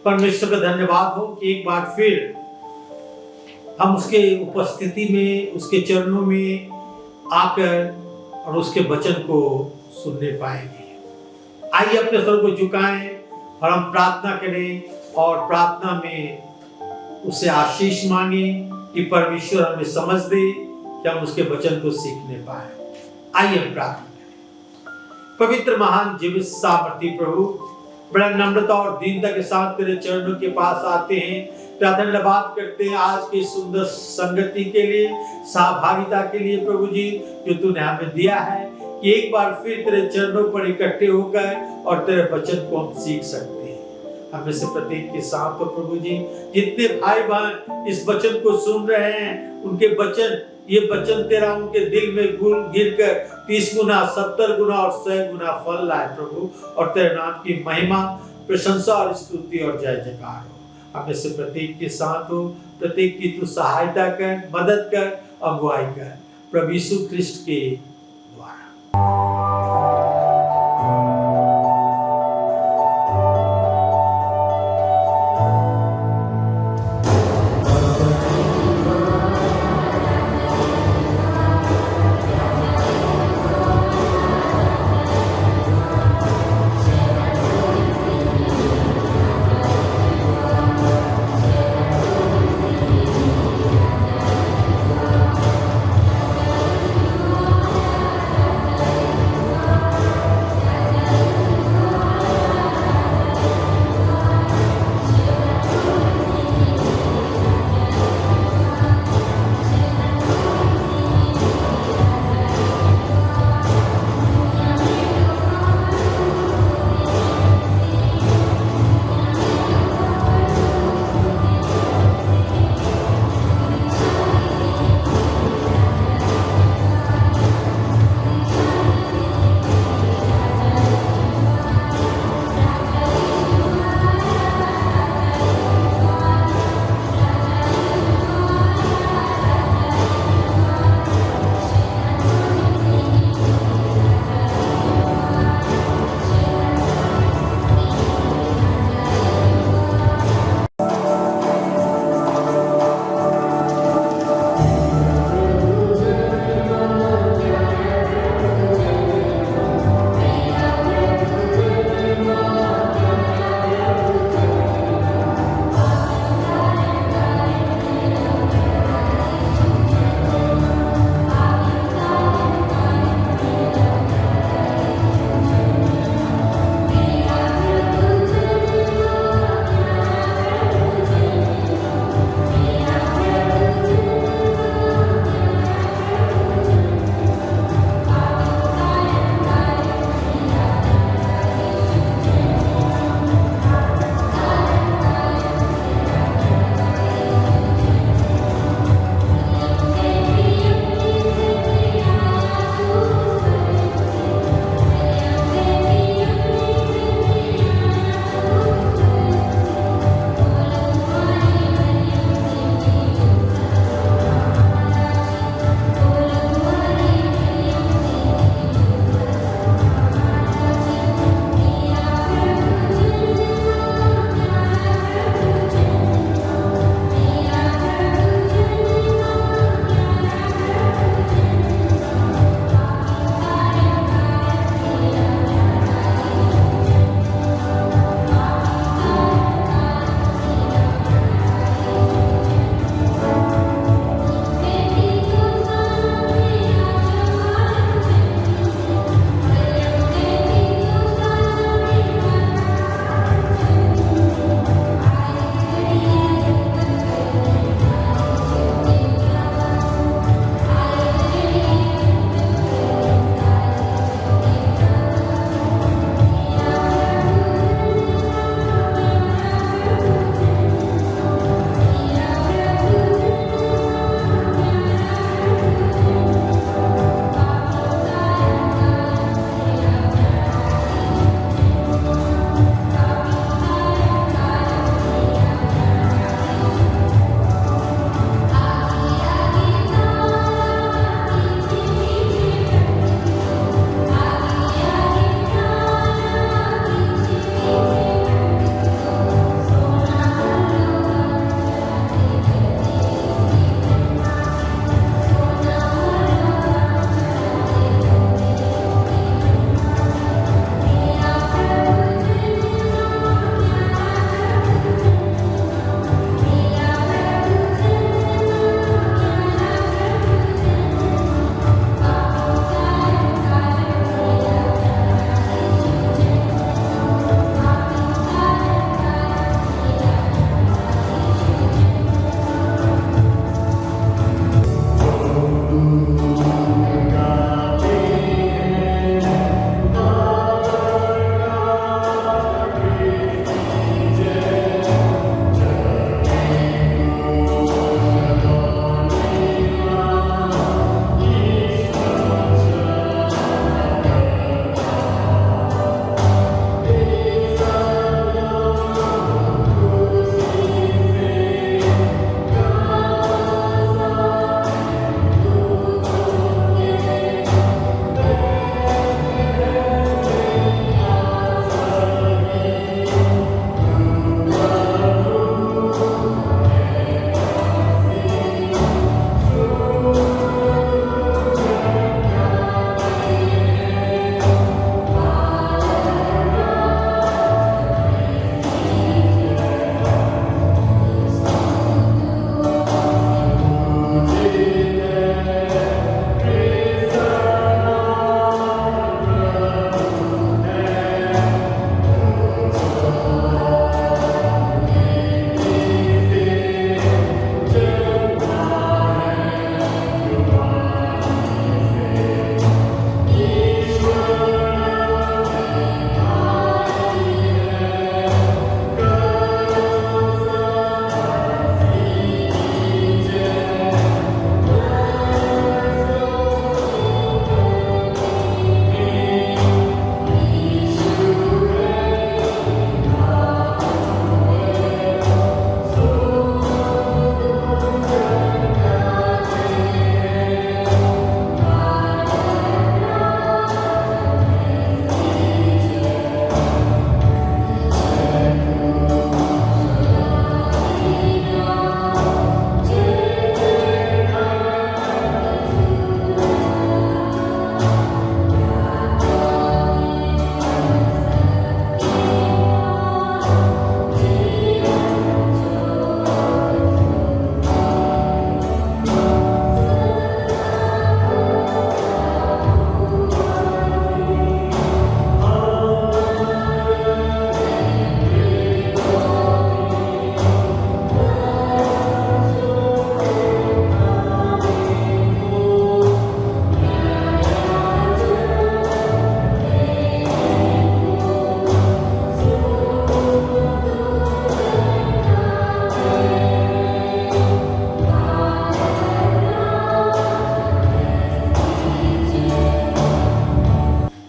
परमेश्वर का धन्यवाद हो कि एक बार फिर हम उसके उपस्थिति में, उसके चरणों में आकर और उसके वचन को सुनने पाएंगे। आइए अपने सर को झुकाएं और हम प्रार्थना करें और प्रार्थना में उससे आशीष मांगे कि परमेश्वर हमें समझ दे कि हम उसके वचन को सीखने पाए। आइए हम प्रार्थना करें। पवित्र महान जीवित सामर्थी प्रभु, बड़ा नम्रता और दीनता के साथ तेरे चरणों के पास आते हैं। धन्यवाद करते हैं आज की सुंदर संगति के लिए, सहभागिता के लिए प्रभु जी, जो तूने हमें दिया है कि एक बार फिर तेरे चरणों पर इकट्ठे होकर और तेरे वचन को हम सीख सकते हैं। हमें से प्रत्येक के साथ तो प्रभु जी, जितने भाई बहन इस वचन को सुन रहे हैं, उनके वचन, ये वचन तेरा उनके दिल में गिरकर 30 गुना, 70 गुना और 100 गुना फल लाए प्रभु, और तेरे नाम की महिमा, प्रशंसा और स्तुति और जय जयकार हो। हमें से प्रत्येक के साथ हो, प्रत्येक की तू सहायता कर, मदद कर, अगुवाई कर, प्रभु यीशु ख्रिस्ट के द्वारा।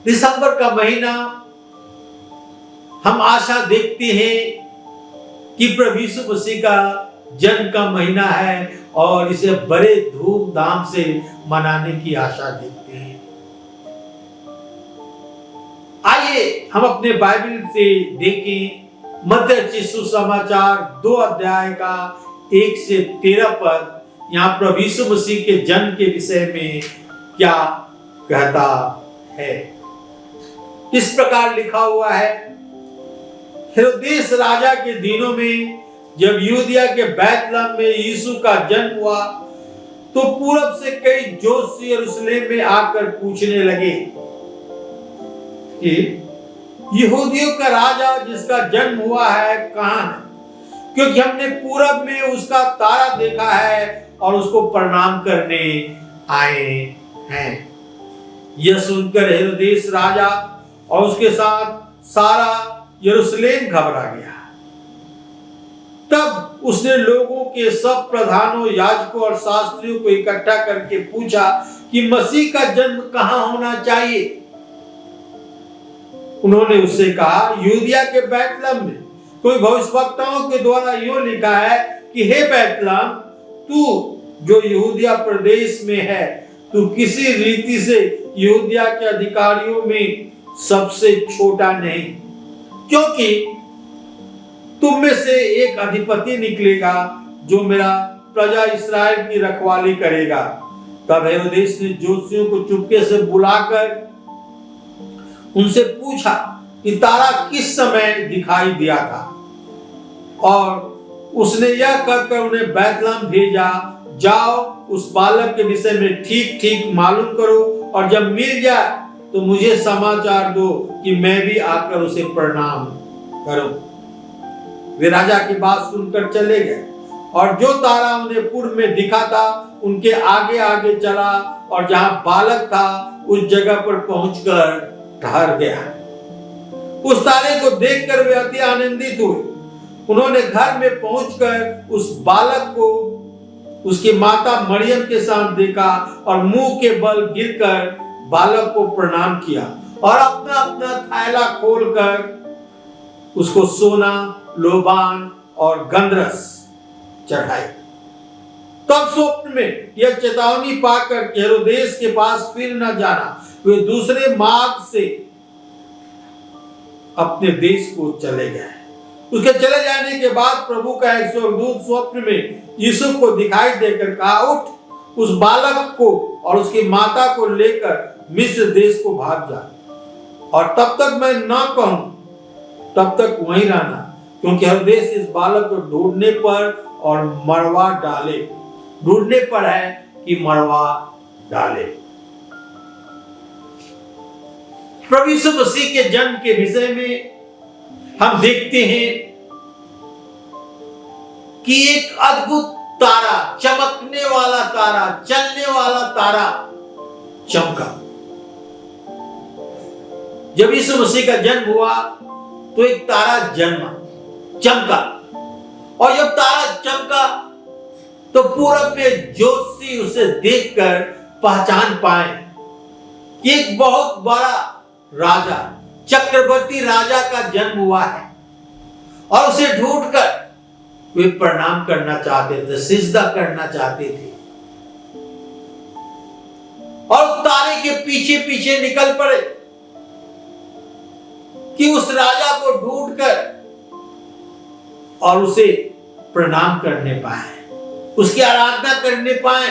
दिसंबर का महीना हम आशा देखते हैं कि प्रभु यीशु मसीह का जन्म का महीना है और इसे बड़े धूमधाम से मनाने की आशा देखते हैं। आइए हम अपने बाइबल से देखें मत्ती सुसमाचार 2 अध्याय का 1 से 13 पद। यहाँ प्रभु यीशु मसीह के जन्म के विषय में क्या कहता है। इस प्रकार लिखा हुआ है, हेरोदेस राजा के दिनों में जब यहूदिया के बैतलहम में यीशु का जन्म हुआ तो पूरब से कई जोशी यरूशलेम में आकर पूछने लगे कि यहूदियों का राजा जिसका जन्म हुआ है कहां है, क्योंकि हमने पूरब में उसका तारा देखा है और उसको प्रणाम करने आए हैं। यह सुनकर हेरोदेस राजा और उसके साथ सारा यरूशलेम घबरा गया। तब उसने लोगों के सब प्रधानों, याजकों और शास्त्रियों को इकट्ठा करके पूछा कि मसीह का जन्म कहां होना चाहिए। उन्होंने उससे कहा, यहूदिया के बैतलहम में। कोई भविष्यवक्ताओं के द्वारा यूं लिखा है कि हे बैतलहम, तू जो यहूदिया प्रदेश में है, तू किसी रीति से यहूदिया के अधिकारियों में सबसे छोटा नहीं, क्योंकि तुम में से एक अधिपति निकलेगा जो मेरा प्रजा इस्राएल की रखवाली करेगा। तब हेरोदेस ने ज्योतिषियों को चुपके से बुलाकर उनसे पूछा कि तारा किस समय दिखाई दिया था, और उसने यह कहकर उन्हें बैतलहम भेजा, जाओ उस बालक के विषय में ठीक ठीक मालूम करो, और जब मिल जाए तो मुझे समाचार दो कि मैं भी आकर उसे प्रणाम करूं। वे राजा की बात सुनकर चले गए, और जो तारा उन्हें पूर्व में दिखा था उनके आगे आगे चला, और जहां बालक था उस जगह पर पहुंचकर ठहर गया। उस तारे को देखकर वे अति आनंदित हुए। उन्होंने घर में पहुंचकर उस बालक को उसकी माता मरियम के साथ देखा और मुंह के बल गिरकर बालक को प्रणाम किया, और अपना अपना थैला खोलकर उसको सोना, लोबान और गंधरस चढ़ाई। तब स्वप्न में यह चेतावनी पाकर हेरोदेस के पास फिर न जाना, वे दूसरे मार्ग से अपने देश को चले गए। उसके चले जाने के बाद प्रभु का एक स्वर्गदूत स्वप्न में यीशु को दिखाई देकर कहा, उठ, उस बालक को और उसकी माता को लेकर मिस्र देश को भाग जा, और तब तक मैं न कहूं तब तक वहीं रहना, क्योंकि हेरोदेस इस बालक को ढूंढने पर और मरवा डाले। ढूंढने पर है कि मरवा डाले। प्रभु यीशु मसीह के जन्म के विषय में हम देखते हैं कि एक अद्भुत तारा, चमकने वाला तारा, चलने वाला तारा चमका। जब यीशु मसीह का जन्म हुआ तो एक तारा चमका, और जब तारा चमका तो पूरब में ज्योतिषी उसे देखकर पहचान पाए कि एक बहुत बड़ा राजा, चक्रवर्ती राजा का जन्म हुआ है, और उसे ढूंढकर वे प्रणाम करना चाहते थे, सिजदा करना चाहते थे, और तारे के पीछे पीछे निकल पड़े कि उस राजा को ढूंढकर और उसे प्रणाम करने पाए, उसकी आराधना करने पाए।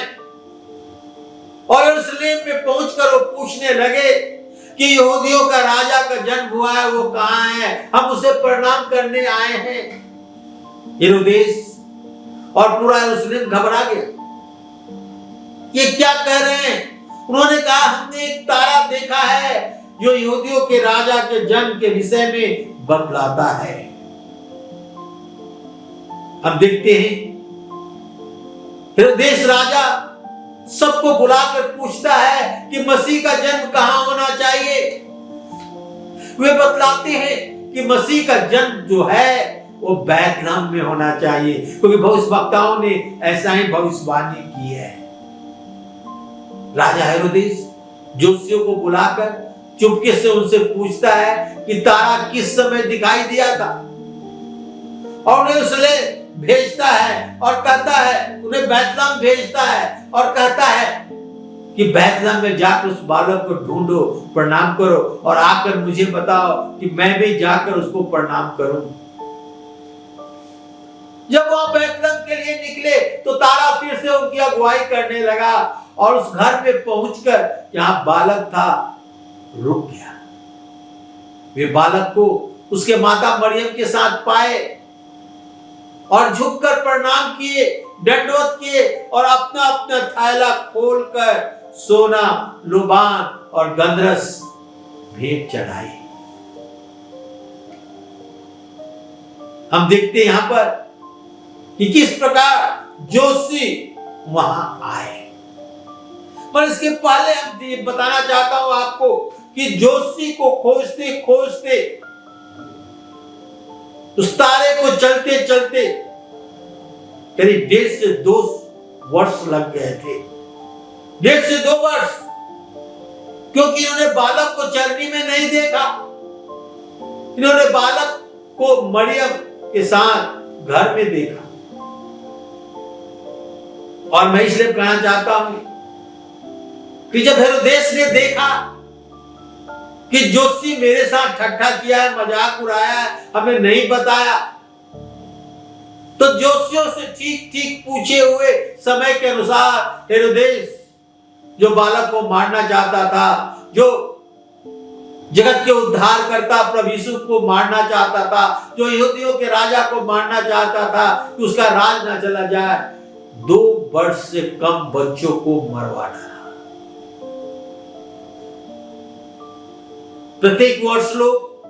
और यरूशलेम में पहुंचकर वो पूछने लगे कि यहूदियों का राजा का जन्म हुआ है, वो कहां है, हम उसे प्रणाम करने आए हैं। हेरोदेस और पूरा यरूशलेम घबरा गया, ये क्या कह रहे हैं। उन्होंने कहा, हमने एक तारा देखा है जो यहूदियों के राजा के जन्म के विषय में बतलाता है। हम देखते हैं हेरोदेस राजा सबको बुलाकर पूछता है कि मसीह का जन्म कहां होना चाहिए। वे बतलाते हैं कि मसीह का जन्म जो है वो बैतलहम में होना चाहिए, क्योंकि भविष्यवक्ताओं ने ऐसा ही भविष्यवाणी की है। राजा हेरोदेस ज्योतिषियों को बुलाकर चुपके से उनसे पूछता है कि तारा किस समय दिखाई दिया था, और उन्हें उसले भेजता है और कहता है, उन्हें बैतलहम भेजता है और कहता है कि बैतलहम में जाकर उस बालक को ढूंढो, प्रणाम करो और आकर मुझे बताओ कि मैं भी जाकर उसको प्रणाम करूं। जब वह बैतलहम के लिए निकले तो तारा फिर से उनकी अगुवाई करने लगा और उस घर में पहुंचकर जहां बालक था रुक गया। वे बालक को उसके माता मरियम के साथ पाए और झुककर प्रणाम किए, दंडवत किए और अपना अपना थैला खोलकर सोना, लुबान और गंधरस भेंट चढ़ाई। हम देखते हैं यहां पर कि किस प्रकार जोशी वहां आए। पर इसके पहले हम बताना चाहता हूं आपको कि जोशी को खोजते खोजते उस तारे को चलते चलते करीब 1.5 से 2 वर्ष लग गए थे। 1.5 से 2 वर्ष, क्योंकि इन्होंने बालक को चरनी में नहीं देखा। इन्होंने बालक को मरियम के साथ घर में देखा। और मैं इसलिए कहना चाहता हूं कि जब हेरोदेस ने देखा कि जोशी मेरे साथ ठट्ठा किया है, मजाक उड़ाया है, हमें नहीं बताया, तो जोशियों से ठीक ठीक पूछे हुए समय के अनुसार हेरोदेस जो बालक को मारना चाहता था, जो जगत के उद्धार करता प्रभु यीशु को मारना चाहता था, जो यहूदियों के राजा को मारना चाहता था कि उसका राज ना चला जाए, 2 वर्ष से कम बच्चों को मरवा डाला। प्रत्येक वर्ष लोग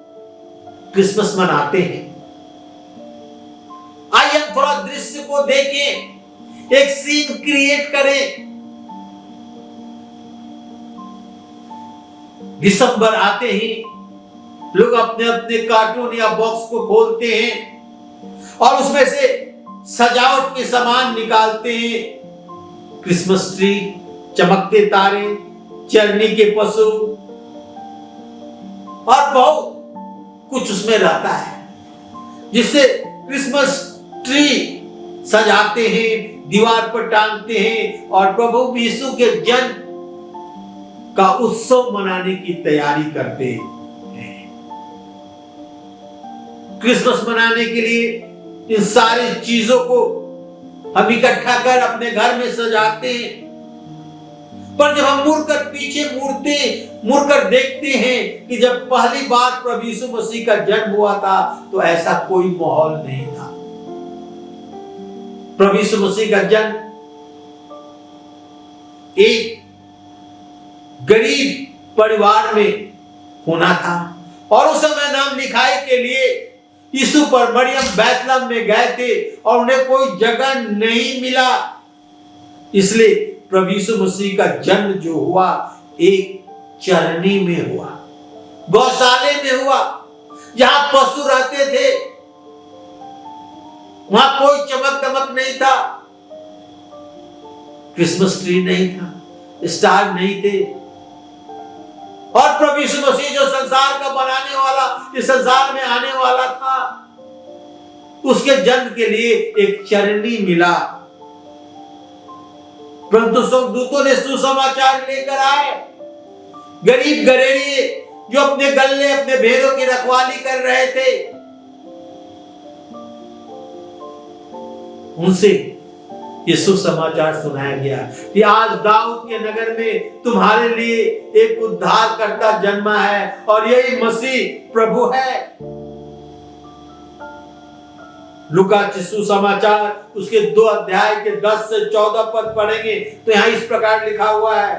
क्रिसमस मनाते हैं। आइए हम थोड़ा दृश्य को देखें, एक सीन क्रिएट करें। दिसंबर आते ही लोग अपने अपने कार्टून या बॉक्स को खोलते हैं और उसमें से सजावट के सामान निकालते हैं। क्रिसमस ट्री, चमकते तारे, चरनी के पशु और बहुत कुछ उसमें रहता है, जिससे क्रिसमस ट्री सजाते हैं, दीवार पर टांगते हैं और प्रभु यीशु के जन्म का उत्सव मनाने की तैयारी करते हैं। क्रिसमस मनाने के लिए इन सारी चीजों को हम इकट्ठा कर अपने घर में सजाते हैं। पर जब हम मुड़कर पीछे मुड़कर देखते हैं कि जब पहली बार प्रभु यीशु मसीह का जन्म हुआ था तो ऐसा कोई माहौल नहीं था। प्रभु यीशु मसीह का जन्म एक गरीब परिवार में होना था और उस समय नाम लिखाई के लिए यीशु पर मरियम बैतलहम में गए थे और उन्हें कोई जगह नहीं मिला। इसलिए प्रभु यीशु मसीह का जन्म जो हुआ एक चरनी में हुआ, गौशाले में हुआ, जहां पशु रहते थे। वहां कोई चमक दमक नहीं था, क्रिसमस ट्री नहीं था, स्टार नहीं थे। और प्रभु यीशु मसीह जो संसार का बनाने वाला, इस संसार में आने वाला था, उसके जन्म के लिए एक चरनी मिला। परंतु स्वर्गदूतों ने सुसमाचार लेकर आए। गरीब गरेड़िए जो अपने गल्ले, अपने भेड़ों की रखवाली कर रहे थे, उनसे ये सुसमाचार सुनाया गया कि आज दाऊद के नगर में तुम्हारे लिए एक उद्धारकर्ता जन्मा है और यही मसीह प्रभु है। लूका सुसमाचार उसके 2 अध्याय के 10 से 14 पद पढ़ेंगे तो यहाँ इस प्रकार लिखा हुआ है,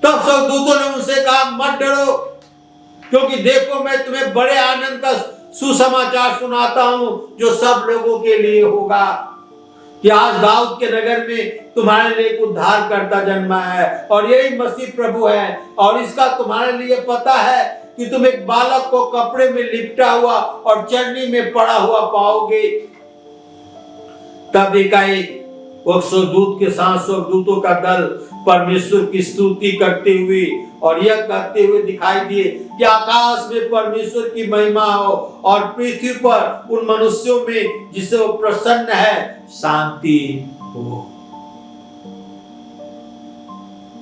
तब स्वर्गदूतों ने उनसे कहा, मत डरो, क्योंकि देखो मैं तुम्हें बड़े आनंद का सुसमाचार सुनाता हूं जो सब लोगों के लिए होगा, कि आज दाऊद के नगर में तुम्हारे लिए एक उद्धारकर्ता जन्मा है और यही मसीह प्रभु है। और इसका तुम्हारे लिए पता है कि तुम एक बालक को कपड़े में लिपटा हुआ और चरनी में पड़ा हुआ पाओगे। तब एकाएक वो स्वर्गदूत के साथ स्वर्गदूतों का दल परमेश्वर की स्तुति करते हुए और यह कहते हुए दिखाई दिए कि आकाश में परमेश्वर की महिमा हो और पृथ्वी पर उन मनुष्यों में जिसे वो प्रसन्न है शांति हो।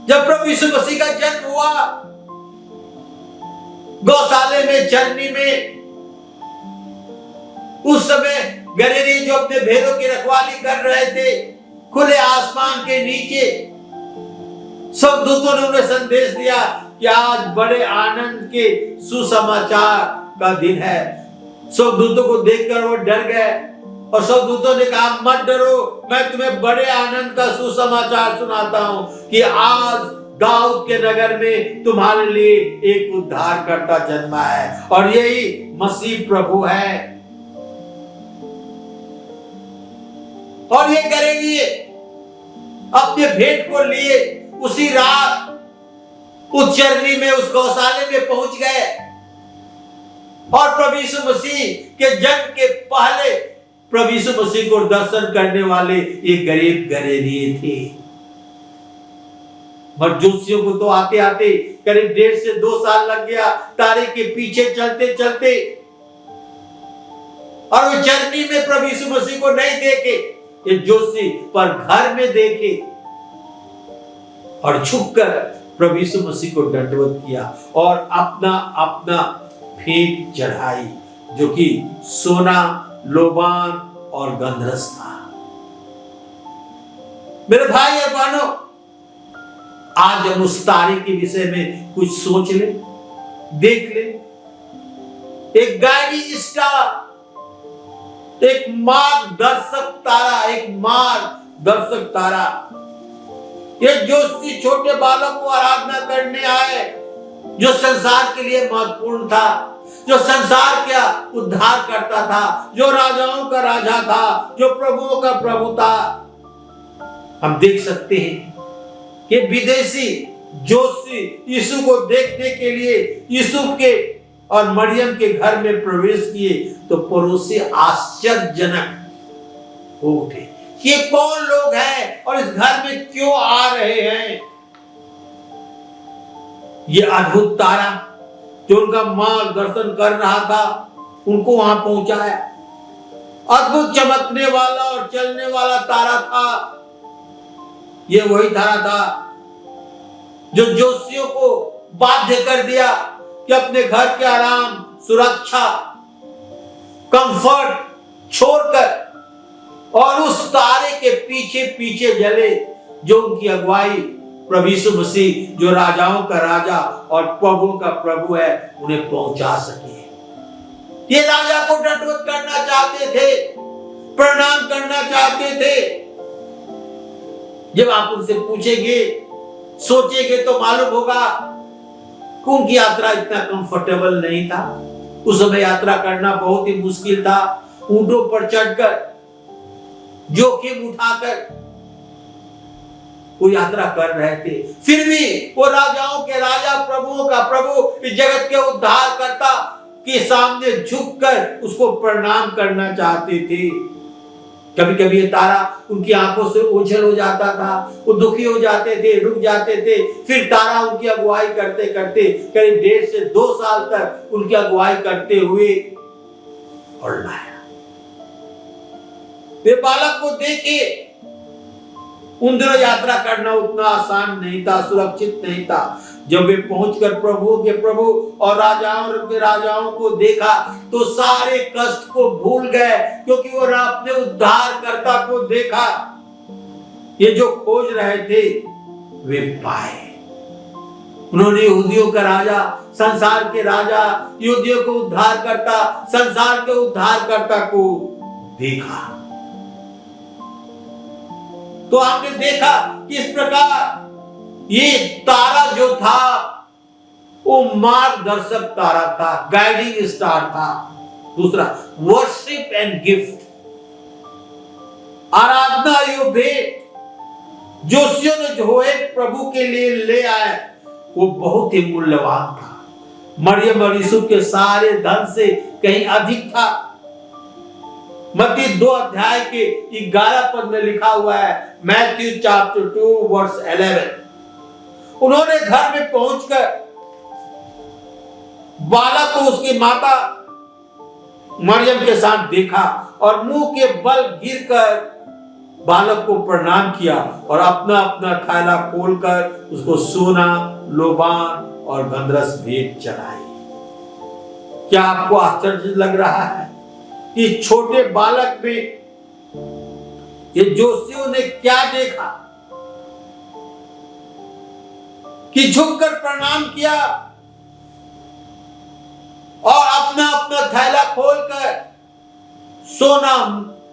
जब प्रभु यीशु मसीह का जन्म हुआ गौशाले में, चरनी में, उस समय गलीली जो अपने भेड़ों की रखवाली कर रहे थे, खुले आसमान के नीचे स्वर्गदूतों ने उन्हें संदेश दिया कि आज बड़े आनंद के सुसमाचार का दिन है। स्वर्गदूतों को देखकर वो डर गए और स्वर्गदूतों ने कहा, मत डरो, मैं तुम्हें बड़े आनंद का सुसमाचार सुनाता हूं कि आज दाऊद के नगर में तुम्हारे लिए एक उद्धारकर्ता जन्मा है और यही मसीह प्रभु है। और ये करेंगे अपने भेंट को लिए उसी रात उस चरनी में, उस गौशाले में पहुंच गए और प्रभु यीशु मसीह के जन्म के पहले प्रभु यीशु मसीह को दर्शन करने वाले एक गरीब गरीबी थे। मजूसियों को तो आते आते करीब 1.5 से 2 साल लग गया, तारे के पीछे चलते चलते, और वे चरनी में प्रभु यीशु मसीह को नहीं देखे, ये जोशी पर घर में देखे और झुककर प्रभु यीशु मसीह को दंडवत किया और अपना अपना भेंट चढ़ाई जो कि सोना, लोबान और गंधरस था। मेरे भाई और बहनों, आज हम उस तारे के विषय में कुछ सोच ले, देख ले। एक गाइडिंग स्टार, एक मार्गदर्शक तारा, एक मार्गदर्शक तारा। ये जोशी छोटे बालक को आराधना करने आए जो संसार के लिए महत्वपूर्ण था, जो संसार का उद्धार करता था, जो राजाओं का राजा था, जो प्रभुओं का प्रभु था। हम देख सकते हैं कि विदेशी जोशी यीशु को देखने के लिए यूसुफ के और मरियम के घर में प्रवेश किए तो पड़ोसी आश्चर्यजनक हो उठे। ये कौन लोग हैं और इस घर में क्यों आ रहे हैं? ये अद्भुत तारा जो उनका मार्गदर्शन कर रहा था, उनको वहां पहुंचाया। अद्भुत चमकने वाला और चलने वाला तारा था। ये वही तारा था जो जोशियों को बाध्य कर दिया कि अपने घर के आराम, सुरक्षा, कंफर्ट छोड़कर और उस तारे के पीछे पीछे चले जो उनकी अगुवाई प्रभु यीशु मसीह जो राजाओं का राजा और प्रभुओं का प्रभु है उन्हें पहुंचा सके। ये राजा को दंडवत करना चाहते थे, प्रणाम करना चाहते थे। जब आप उनसे पूछेंगे, सोचेंगे तो मालूम होगा कि उनकी यात्रा इतना कंफर्टेबल नहीं था। उस समय यात्रा करना बहुत ही मुश्किल था। ऊंटों पर चढ़कर, जोखिम उठाकर वो यात्रा कर रहे थे। फिर भी वो राजाओं के राजा, प्रभुओं का प्रभु, इस जगत के उद्धारकर्ता के सामने झुककर उसको प्रणाम करना चाहते थे। कभी कभी ये तारा उनकी आंखों से ओझल हो जाता था, वो दुखी हो जाते थे, रुक जाते थे। फिर तारा उनकी अगुवाई करते करते करीब 1.5 से 2 साल तक उनकी अगुवाई करते हुए और लाया। वे बालक को देखे। उन दिनों यात्रा करना उतना आसान नहीं था, सुरक्षित नहीं था। जब वे पहुंचकर प्रभुओं के प्रभु और राजाओं के राजाओं को देखा तो सारे कष्ट को भूल गए, क्योंकि वो अपने उद्धारकर्ता को देखा। ये जो खोज रहे थे वे पाए। उन्होंने यहूदियों का राजा, संसार के राजा, यहूदियों को उद्धारकर्ता, संसार के उद्धारकर्ता को देखा। तो आपने देखा किस प्रकार ये तारा जो था वो मार्गदर्शक तारा था, गाइडिंग स्टार था। दूसरा, वर्शिप एंड गिफ्ट, आराधना यो भेंट जोशियों ने जो एक प्रभु के लिए ले आए वो बहुत ही मूल्यवान था। मरियम और यूसुफ के सारे धन से कहीं अधिक था। मत्ती 2 अध्याय के 11 पद में लिखा हुआ है, मैथ्यू चैप्टर 2 वर्स 11। उन्होंने घर में पहुंचकर बालक को उसकी माता मरियम के साथ देखा और मुंह के बल गिरकर बालक को प्रणाम किया और अपना अपना थैला खोलकर उसको सोना, लोबान और गंधरस भेंट चढ़ाई। क्या आपको आश्चर्य लग रहा है कि छोटे बालक में ये जोशियों ने क्या देखा कि झुककर प्रणाम किया और अपना अपना थैला खोलकर सोना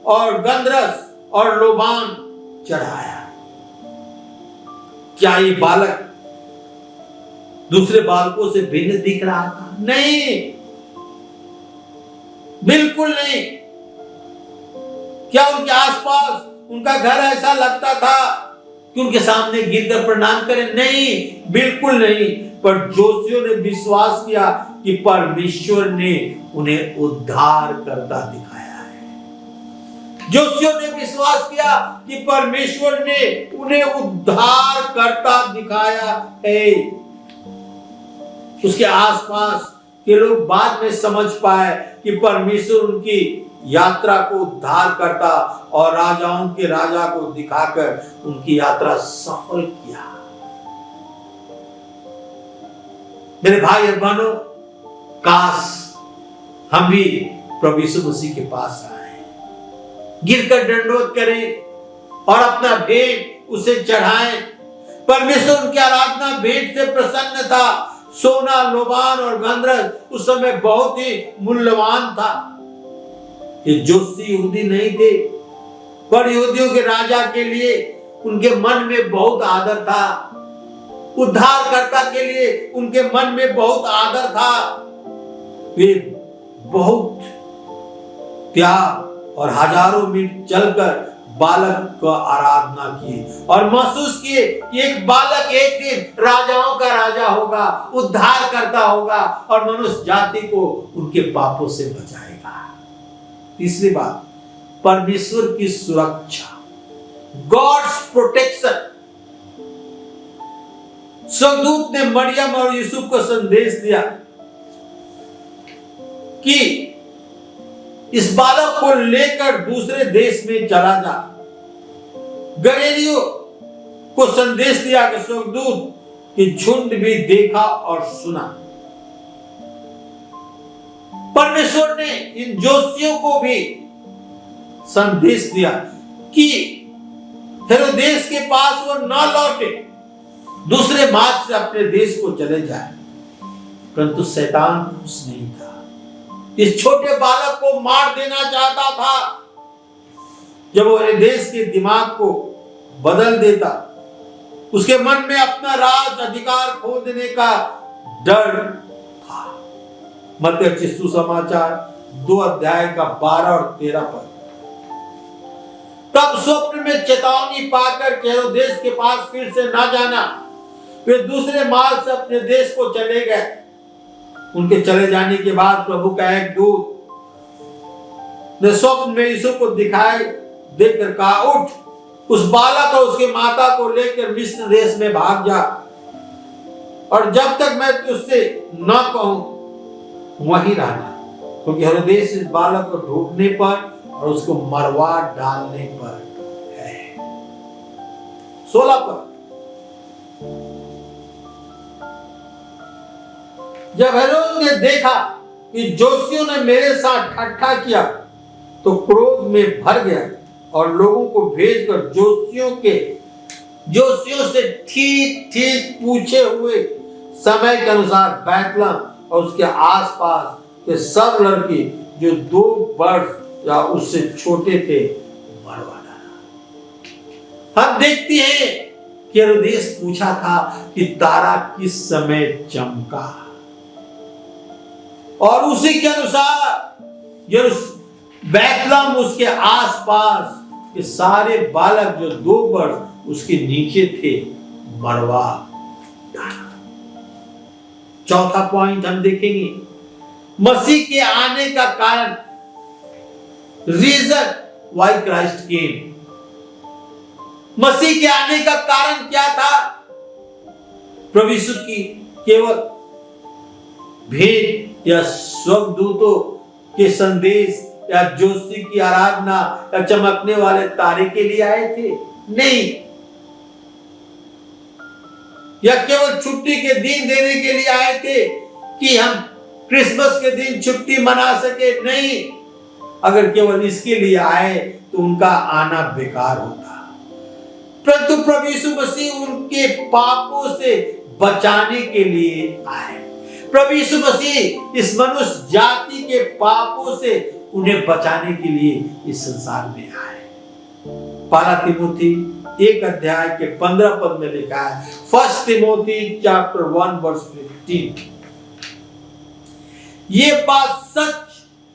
और गंधरस और लोबान चढ़ाया। क्या ये बालक दूसरे बालकों से भिन्न दिख रहा था? नहीं, बिल्कुल नहीं। क्या उनके आसपास उनका घर ऐसा लगता था कि उनके सामने गिरकर प्रणाम करें? नहीं, बिल्कुल नहीं। पर जोशियों ने विश्वास किया कि परमेश्वर ने उन्हें उद्धार करता दिखाया है। जोशियों ने विश्वास किया कि परमेश्वर ने उन्हें उद्धार करता दिखाया है। उसके आसपास के लोग बाद में समझ पाए कि परमेश्वर उनकी यात्रा को उद्धार करता और राजाओं के राजा को दिखाकर उनकी यात्रा सफल किया। मेरे भाई और बहनों, काश हम भी प्रभु यीशु मसीह के पास आए, गिरकर दंडवत करें और अपना भेंट उसे चढ़ाएं। परमेश्वर उनकी आराधना भेंट से प्रसन्न था। सोना, लोबान और गंधरस उस समय बहुत ही मूल्यवान था। ये जोशी यहूदी नहीं थे, पर यहूदियों के राजा के लिए उनके मन में बहुत आदर था। उद्धारकर्ता के लिए उनके मन में बहुत आदर था। वे बहुत त्याग और हजारों मील चलकर बालक का आराधना किए और महसूस किए कि एक बालक एक दिन राजाओं का राजा होगा, उद्धार करता होगा और मनुष्य जाति को उनके पापों से बचाएगा। तीसरी बात, परमेश्वर की सुरक्षा, गॉड्स प्रोटेक्शन। स्वर्गदूत ने मरियम और यूसुफ को संदेश दिया कि इस बालक को लेकर दूसरे देश में चला जा। गलीलियों को संदेश दिया कि स्वर्गदूत की झुंड भी देखा और सुना। परमेश्वर ने इन जोशियों को भी संदेश दिया कि हेरोदेस के पास वो न लौटे, दूसरे मार्ग से अपने देश को चले जाए। परंतु शैतान खुश नहीं था, इस छोटे बालक को मार देना चाहता था। जब वो हेरोदेस के दिमाग को बदल देता, उसके मन में अपना राज अधिकार खो देने का डर था। मत्ती सुसमाचार 2 अध्याय का 12 और 13 पद। तब स्वप्न में चेतावनी पाकर हेरोदेस के पास फिर से ना जाना, वे दूसरे मार्ग से अपने देश को चले गए। उनके चले जाने के बाद प्रभु का एक दूत ने स्वप्न में यीशु को दिखाई देकर कहा, उठ, उस बालक और उसकी माता को लेकर मिस्र देश में भाग जा और जब तक मैं तुझसे न कहूं वहीं रहना, क्योंकि हेरोदेस इस बालक को ढूंढने पर और उसको मरवा डालने पर है। 16 पर जब हेरोद ने देखा कि जोशियों ने मेरे साथ ठट्ठा किया तो क्रोध में भर गया और लोगों को भेजकर जोशियों से ठीक ठीक पूछे हुए समय के अनुसार बैतलहम और उसके आसपास के सब लड़के जो 2 वर्ष या उससे छोटे थे मरवा डाला। हम देखते हैं कि हेरोदेस पूछा था कि तारा किस समय चमका और उसी के अनुसार बैतलहम उसके आसपास के सारे बालक जो 2 वर्ष उसके नीचे थे मरवा डाला। चौथा पॉइंट हम देखेंगे, मसीह के आने का कारण रीजन व्हाई क्राइस्ट केम। मसीह के आने का कारण क्या था? प्रभु यीशु की केवल भेंट या स्वर्गदूतों के संदेश या ज्योति की आराधना या चमकने वाले तारे के लिए आए थे? नहीं। या केवल छुट्टी के दिन देने के लिए आए थे कि हम क्रिसमस के दिन छुट्टी मना सके? नहीं। अगर केवल इसके लिए आए तो उनका आना बेकार होता। परंतु प्रभु यीशु मसीह उनके पापों से बचाने के लिए आए। प्रभु यीशु मसीह इस मनुष्य जाति के पापों से उन्हें बचाने के लिए इस संसार में आए। पहला तिमोथी 1 अध्याय के 15 पद में लिखा है, 1 तिमोथी चैप्टर 1 वर्स 15। ये बात सच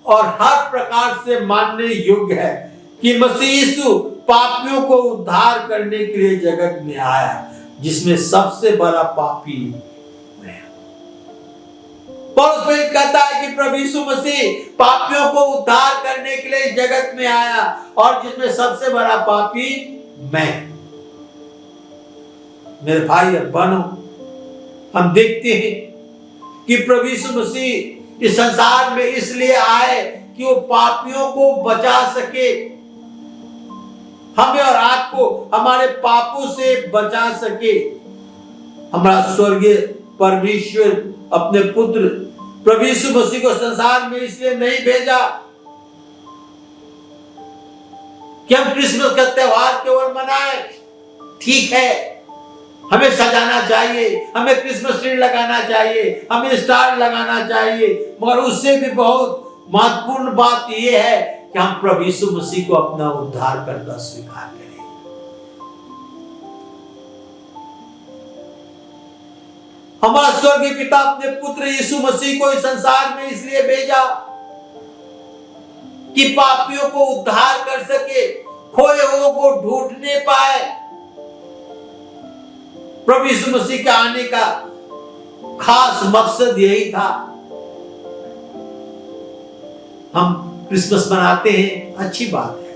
और हर प्रकार से मानने योग्य है कि मसीह यीशु पापियों को उद्धार करने के लिए जगत में आया, जिसमें सबसे बड़ा पापी मैं हूं। पौलुस प्रेरित कहता है कि प्रभु यीशु मसीह पापियों को उद्धार करने के लिए जगत में आया और जिसमें सबसे बड़ा पापी मैं। मेरे भाई और बहनों, हम देखते हैं कि प्रभु यीशु मसीह इस संसार में इसलिए आए कि वो पापियों को बचा सके, हमें और आपको हमारे पापों से बचा सके। हमारा स्वर्गीय परमेश्वर अपने पुत्र प्रभु यीशु मसीह को संसार में इसलिए नहीं भेजा कि हम क्रिसमस का त्योहार केवल मनाएं। ठीक है, हमें सजाना चाहिए, हमें क्रिसमस ट्री लगाना चाहिए, हमें स्टार लगाना चाहिए, मगर उससे भी बहुत महत्वपूर्ण बात यह है कि हम प्रभु यीशु मसीह को अपना उद्धारकर्ता स्वीकार करें। हमारा स्वर्गीय पिता अपने पुत्र यीशु मसीह को इस संसार में इसलिए भेजा कि पापियों को उद्धार कर सके, खोए हुओं को ढूंढने पाए। प्रभु यीशु मसीह के आने का खास मकसद यही था। हम क्रिसमस मनाते हैं, अच्छी बात है।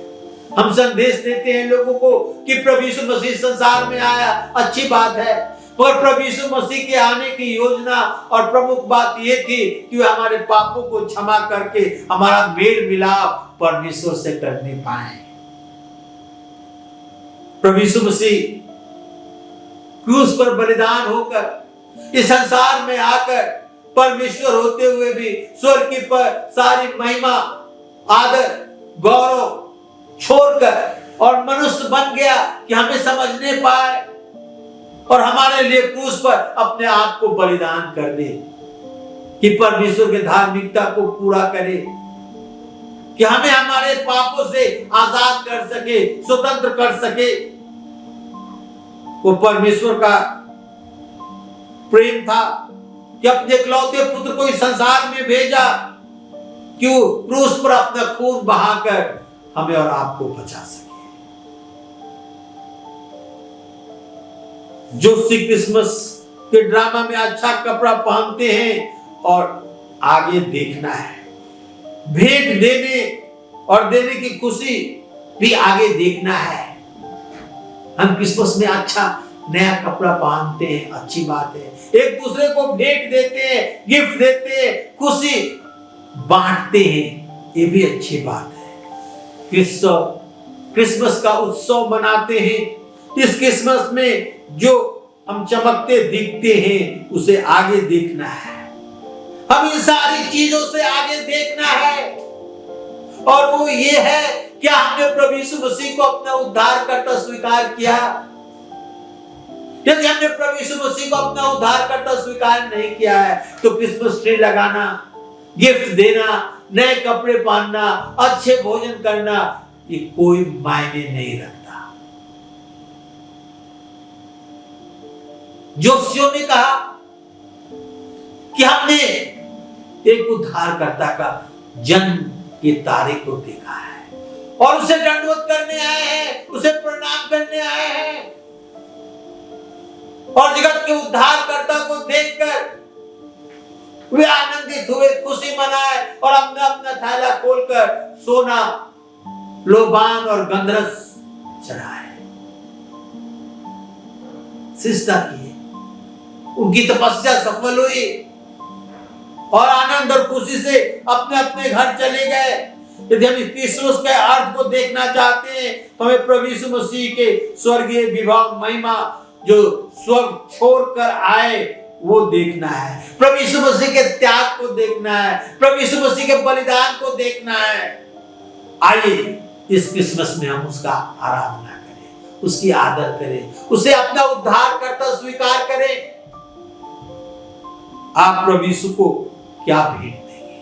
हम संदेश देते हैं लोगों को कि प्रभु यीशु मसीह संसार में आया, अच्छी बात है। और प्रभु यीशु मसीह के आने की योजना और प्रमुख बात यह थी कि वे हमारे पापों को क्षमा करके हमारा मेल मिलाप परमेश्वर से करने पाए। प्रभु यीशु मसीह क्रूस पर बलिदान होकर इस संसार में आकर परमेश्वर होते हुए भी स्वर्ग की पर सारी महिमा, आदर, गौरव छोड़कर और मनुष्य बन गया कि हमें समझने पाए और हमारे लिए क्रूस पर अपने आप को बलिदान कर दे, कि परमेश्वर के धार्मिकता को पूरा करे, कि हमें हमारे पापों से आजाद कर सके, स्वतंत्र कर सके। वो परमेश्वर का प्रेम था कि अपने इकलौते पुत्र को इस संसार में भेजा कि वो क्रूस पर अपना खून बहाकर हमें और आपको बचा सके। जो क्रिसमस के ड्रामा में अच्छा कपड़ा पहनते हैं और आगे देखना है, भेंट देने और देने की खुशी भी आगे देखना है। हम क्रिसमस में अच्छा नया कपड़ा पहनते हैं, अच्छी बात है। एक दूसरे को भेंट देते हैं, गिफ्ट देते हैं, खुशी बांटते हैं, ये भी अच्छी बात है। क्रिसमस का उत्सव मनाते हैं। इस क्रिसमस में जो हम चमकते दिखते हैं उसे आगे देखना है। हम इन सारी चीजों से आगे देखना है और वो ये है, क्या हमने प्रभु यीशु मसीह को अपना उद्धारकर्ता स्वीकार किया? यदि हमने प्रभु यीशु मसीह को अपना उद्धारकर्ता स्वीकार नहीं किया है तो क्रिसमस ट्री लगाना, गिफ्ट देना, नए कपड़े पहनना, अच्छे भोजन करना, ये कोई मायने नहीं रखता। जोशियों ने कहा कि हमने एक उद्धारकर्ता का जन्म के तारे को देखा है और उसे दंडवत करने आए हैं, उसे प्रणाम करने आए हैं और जगत के उद्धारकर्ता को देखकर वे आनंदित हुए, खुशी मनाए और अपना अपना थैला खोलकर सोना लोबान और गंधरस चढ़ाए, सिजदा किए। उनकी तपस्या सफल हुई और आनंद और खुशी से अपने अपने घर चले गए। यदि हम इस क्रिसमस के अर्थ को देखना चाहते हैं तो हमें प्रभु यीशु मसीह के स्वर्गीय विभाग महिमा जो स्वर्ग छोड़कर आए वो देखना है। प्रभु यीशु मसीह के त्याग को देखना है, प्रभु यीशु मसीह के बलिदान को देखना है। आइए इस क्रिसमस में हम उसका आराधना करें, उसकी आदर करें, उसे अपना उद्धार करता स्वीकार करें। आप प्रभु यीशु को क्या भेंट देंगे?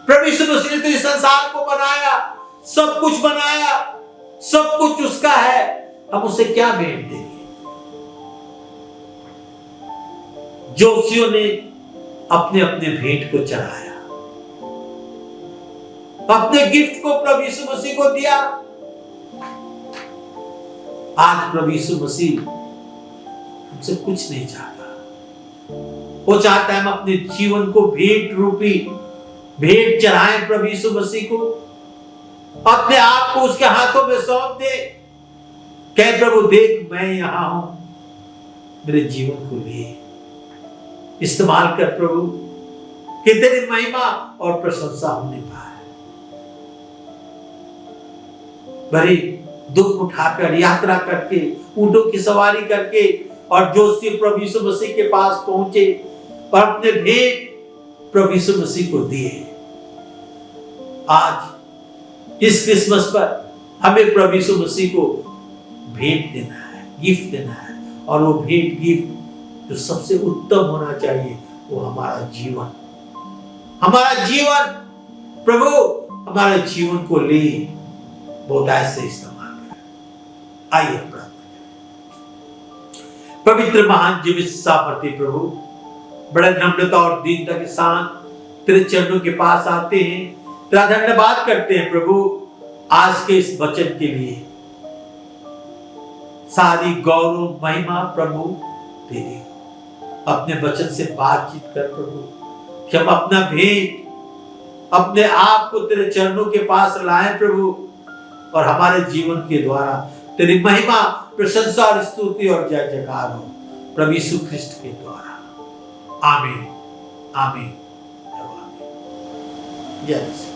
प्रभु यीशु मसीह ने तो इस संसार को बनाया, सब कुछ बनाया, सब कुछ उसका है, हम उसे क्या भेंट देंगे? जोशियों ने अपने अपने भेंट को चढ़ाया, अपने गिफ्ट को प्रभु यीशु मसीह को दिया। आज प्रभु यीशु मसीह हमसे कुछ नहीं चाहता, वो चाहता है हम अपने जीवन को भेंट रूपी भेंट चढ़ाएं प्रभु यीशु मसीह को, अपने आप को उसके हाथों में सौंप दे। कहे प्रभु देख मैं यहां हूं, मेरे जीवन को ले इस्तेमाल कर प्रभु, कि तेरी महिमा और प्रशंसा होने पाए। बड़ी दुख उठाकर यात्रा करके ऊंटों की सवारी करके और जोशी प्रभु यीशु मसीह के पास पहुंचे और अपने भेंट प्रभु यीशु मसीह को दिए। आज इस क्रिसमस पर हमें प्रभु यीशु मसीह को भेंट देना है, गिफ्ट देना है, और वो भेंट गिफ्ट जो सबसे उत्तम होना चाहिए वो हमारा जीवन, हमारा जीवन। प्रभु हमारे जीवन को ले बहुतायत से इस्तेमाल करें। आइए प्रार्थना करें। पवित्र महान जीवित सामर्थी प्रभु, बड़े नम्रता और दीनता के साथ तेरे चरणों के पास आते हैं, तेरा धन्यवाद करते हैं प्रभु आज के इस वचन के लिए। सारी गौरव महिमा प्रभु तेरी, अपने वचन से बातचीत कर प्रभु, कि हम अपना भेंट अपने आप को तेरे चरणों के पास लाएं प्रभु, और हमारे जीवन के द्वारा तेरी महिमा प्रशंसा और स्तुति और जय जयकार हो प्रभु यीशु ख्रिस्ट के द्वारा। आमीन आमीन आमीन। जय मसीह।